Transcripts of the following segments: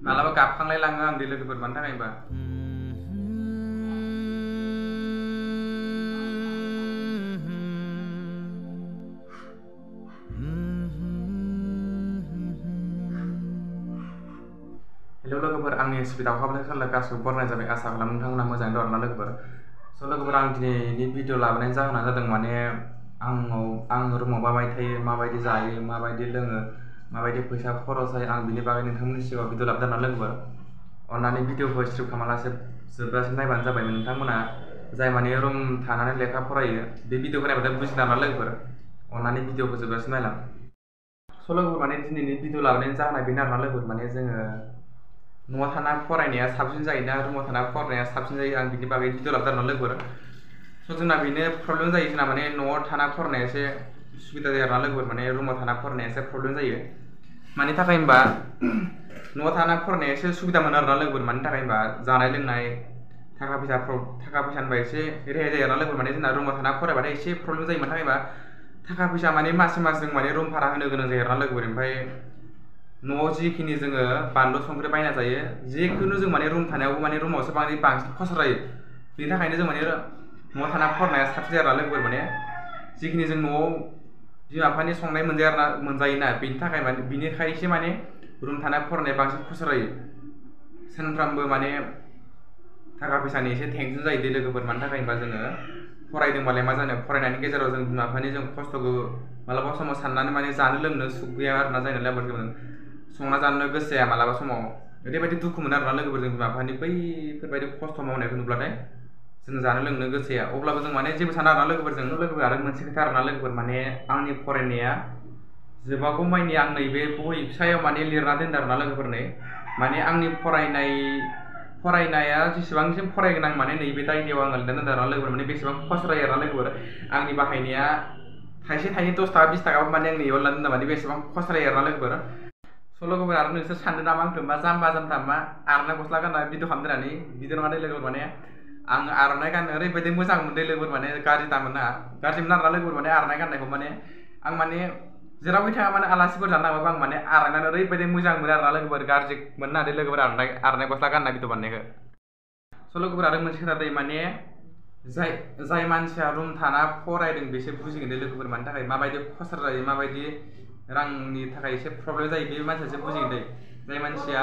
मालाबा गाबखांलायलाङो आं दै लोगोफोर मानि थाखाय होनबा हेलौ लोगोफोर आंनि स्पिड आवखाबनाय खालार गासिबो बरनाय जाबाय आसा खालामो नोंथांमोना मोजाङै दं आरोना लोगोफोर स' लोगोफोर आं दिनैनि भिडिअ लाबोनायनि जाहोना जादों माने आं रुमाव माबायदि थायो माबायदि जायो माबायदि लोङो माबायदि फैसा खरस जायो आं बिनि बागै नोंथांमोननि सिगाङाव भिडिअ लाबोदों आरोना लोगोफोर अन्नानै भिडिअखौ स्किप खालामालासे जोबजासिम नायबानो जाबाय नोंथांमोना जाय माने रुम थानानै लेखा फरायो बे भिडिअखौ नायबाथाय बुजिना आरोना लोगोफोर अन्नानै भिडिअखौ जोबजासिम नायलां स' लोगोफोर माने दिनैनि भिडिअ लाबोनायनि जाहोना बेनो आरोना लोगोफोर माने जोङो न'आव थाना फरायनाया साबसिन जायोना रुमाव थाना फरायनाया साबसिन जायो आं बिनि बागै भिडिअ लाबोदों आरोना लोगोफोर स' जोंना बेनो प्रब्लेम जायो जोंना माने न'आव थाना फरायनाया एसे सुबिदा जायो आरोना लोगोफोर माने रुमाव थाना फरायनाया एसे प्रब्लेम जायो मानि थाखाय होनबा न'आव थाना फरायनाया एसे सुबिदा मोनो आरोना लोगोफोर मानि थाखाय होनबा जानाय लोंनाय थाखा फैसानिफ्राय एसे रेहाय जायो आरोना लोगोफोर माने जोंना रुमाव थाना फरायबाथाय एसे प्रब्लेम जायो मानि थाखाय होनबा थाखा फैसा माने मास जों माने रुम भारा होनो गोनां जायो आरोना लोगोफोर ओमफ्राय न'आव जिखिनि जोङो बानलु संख्रि बायना जायो जिखुनु जों माने रुम थानायावबो माने रुमावसो बांसिन खरसा जायो बेनि थाखायनो जों माने न'आव थाना फरायनाया साबसिन जायो आरोना लोगोफोर माने जिखिनि जों न'आव बिमा बिफानि संनाय मोनजायोना बेनि थाखाय माने बिनिखायसो माने रुम थाना फरायनाया बांसिन खरसा जायो सानफ्रामबो माने थाखा फैसानि एसे टेनसन जायो दे लोगोफोर मानि थाखाय होनबा जोङो फरायदोंबालाय मा जानो फरायनायनि गेजेराव जों बिमा बिफानि जों खस्थ'खौ मालाबा समाव साननानै माने जानो लोंनो सुख गैया आरोना जायना लोगोफोर संना जानो गोसो जाया मालाबा समाव ओरैबायदि दुखु मोनो आरोना लोगोफोर जों बिमा बिफानि बैफोरबायदि खस्थ' मावनायखौ नुब्लाथाय जों जानो लोंनो गोसो जाया अब्लाबो जों माने जेबो साना आरोना लोगोफोर आरो मोनसे खोथा आरोना लोगोफोर माने आंनि फरायनाया जोबागौ मानि आं नैबे बहि फिसायाव माने लिरना दोनदों आरोना लोगोफोरनो माने आंनि फरायनाया जेसेबांसिम फरायगोन आं माने नैबे दायरियाव आं लिरना दोनदों आरोना लोगोफोर माने बेसेबां खस्थ' जायो आरोना लोगोफोर आंनि बाहायनाया थाइसे थाइनै 10 थाखा 20 थाखाबाबो माने आं नैयाव लिरना दोनदों माने बेसेबां खस्थ' जायो आरोना लोगोफोर स' लोगोफोर आरो नोंसोर सानदों नामा आंखौ मा जाम्बा मा आर'नाइ गस्ला गानना भिडिअ खालामदों बिदि नङा दे लोगोफोर माने आं आर'नाइ गाननो ओरैबायदि मोजां मोनदों लोगोफोर माने गाज्रि मोना आरोना लोगोफोर माने आर'नाइ गाननायखौ माने आं माने जेरावबो थाङा माने आलासिफोर जानो थाङोबा आं माने आर'नाइखौ ओरैबायदि मोजां मोनो आरोना लोगोफोर गाज्रि मोनना दे लोगोफोर आर'नाइ गस्ला गानना भिडिअ बानायनायखौ स' लोगोफोर आरो मोनसे खोथा दै माने जाय मानसिया रुम थाना फरायदों बिसोर बुजिगोन दे लोगोफोर मानि थाखाय माबायदि खस्थ' जायो माबायदि रांनि थाखाय एसे प्रब्लेम जायो बे मानसियासो बुजिगोन दे जाय मानसिया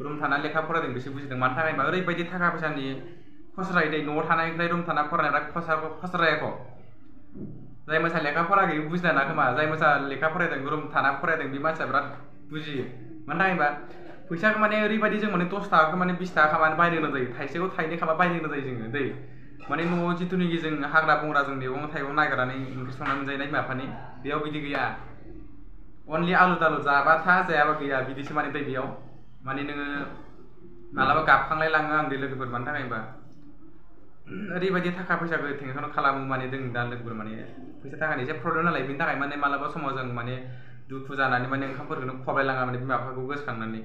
रुम थाना लेखा फरायदों बिसोर बुजिदों मानि थाखाय होनबा ओरैबायदि थाखा फैसानि खस्थ' जायो दे न'आव थानायनिफ्राय रुम थाना फरायनाया खस्थ' जायाख' जाय मानसिया लेखा फरायाखै बुजिना ना खोमा जाय मानसिया लेखा फरायदों रुम थाना फरायदों बे मानसिया बिराद बुजियो मानि थाखाय होनबा फैसाखौ माने ओरैबायदि जों माने 10 थाखाखौ माने 20 थाखा माने बायनो गोनां जायो थाइसेखौ थाइनै खामा बायनो गोनां जायो जोङो दै माने न'आव जिथुनिखि जों हाग्रा बंग्रा जों मैगं थाइगं नागिरनानै ओंख्रि संनानै मोनजायोना बिमा बिफानि बेयाव बिदि गैया अनलि आलु दालु जाबा था जायाबा गैया बिदिसो माने दै बेयाव माने नोङो मालाबा गाबखांलायलाङो आं दै लोगोफोर मानि थाखाय होनबा ओरैबायदि थाखा फैसाखौ टेनसन खालामो माने जों दा लोगोफोर माने फैसा थाखानि एसे प्रब्लेम नालाय बेनि थाखाय माने मालाबा समाव जों माने दुखु जानानै माने ओंखामफोरखौनो खबायलाङा माने बिमा बिफाखौ गोसोखांनानै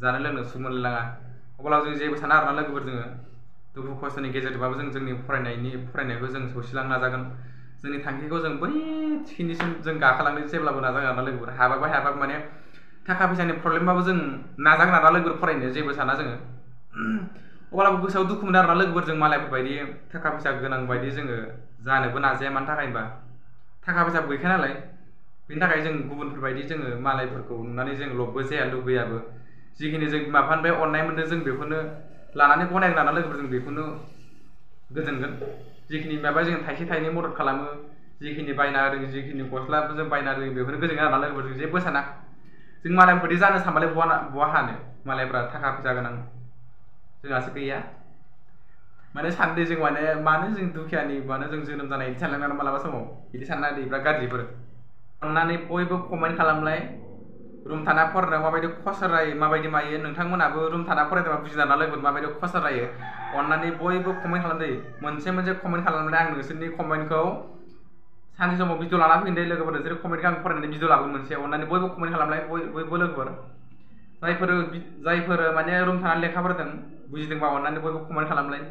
जानो लोंनो सुख मोनलाङा अब्लाबो जों जेबो साना आरोना लोगोफोर जोङो दुखु खस्थ'नि गेजेरजोंबाबो जों जोंनि फरायनायखौ जों सौसिलांनो नाजागोन जोंनि थांखिखौ जों बै थिखिनिसिम जों गाखोलांनो जेब्लाबो नाजागोन आरोना लोगोफोर हायाबाबो माने थाखा फैसानि प्रब्लेमबाबो जों नाजागोन आरोना लोगोफोर फरायनो जेबो साना जोङो अब्लाबो गोसोआव दुखु मोनो आरोना लोगोफोर जों मालायफोर बायदि थाखा फैसा गोनां बायदि जोङो जानोबो नाजाया मानि थाखाय होनबा थाखा फैसाबो गैखाया नालाय बेनि थाखाय जों गुबुनफोर बायदि जोङो मालायफोरखौ नुनानै जों लबबो जाया लुबैयाबो जिखिनि जों बिमा बिफानिफ्राय अननाय मोनदों जों बेखौनो लानानै गनायगोन आरोना लोगोफोर जों बेखौनो गोजोनगोन जिखिनि माबा जों थाइसे थाइनै मदद खालामो जिखिनि बायना होदों जिखिनि गस्लाबो जों बायना होदों बेखौनो गोजोनगोन आरोना लोगोफोर जों जेबो साना जों मालायफोरबायदि जानो सानबालाय बहा हानो मालायफ्रा थाखा फैसा गोनां जोंहासो गैया माने सानदे जों मानो जों दुखियानि मानो जों जोनोम जानाय बिदि सानलांनानै मालाबा समाव बिदि सानना बिराद गाज्रिफोर अननानै बयबो कमेन्ट खालामलाय रुम थाना फरायनायाव माबायदि खस्थ' जायो माबायदि मायो नोंथांमोनाबो रुम थाना फरायदोंबा बुजिना लोगोफोर माबायदि खस्थ' जायो अननानै बयबो कमेन्ट खालामदो मोनसे कमेन्ट खालामनानै आं नोंसोरनि कमेन्टखौ सानसे समाव भिडिअ लाना फैगोन दे लोगोफोर नोंसोर कमेन्टखौ आं फरायनानै भिडिअ लागोन मोनसे अननानै बयबो कमेन्ट खालामलाय बयबो लोगोफोर जायफोर माने रुम थानानै लेखा फरायदों बुजिदोंबा अननानै बयबो कमेन्ट खालामलाय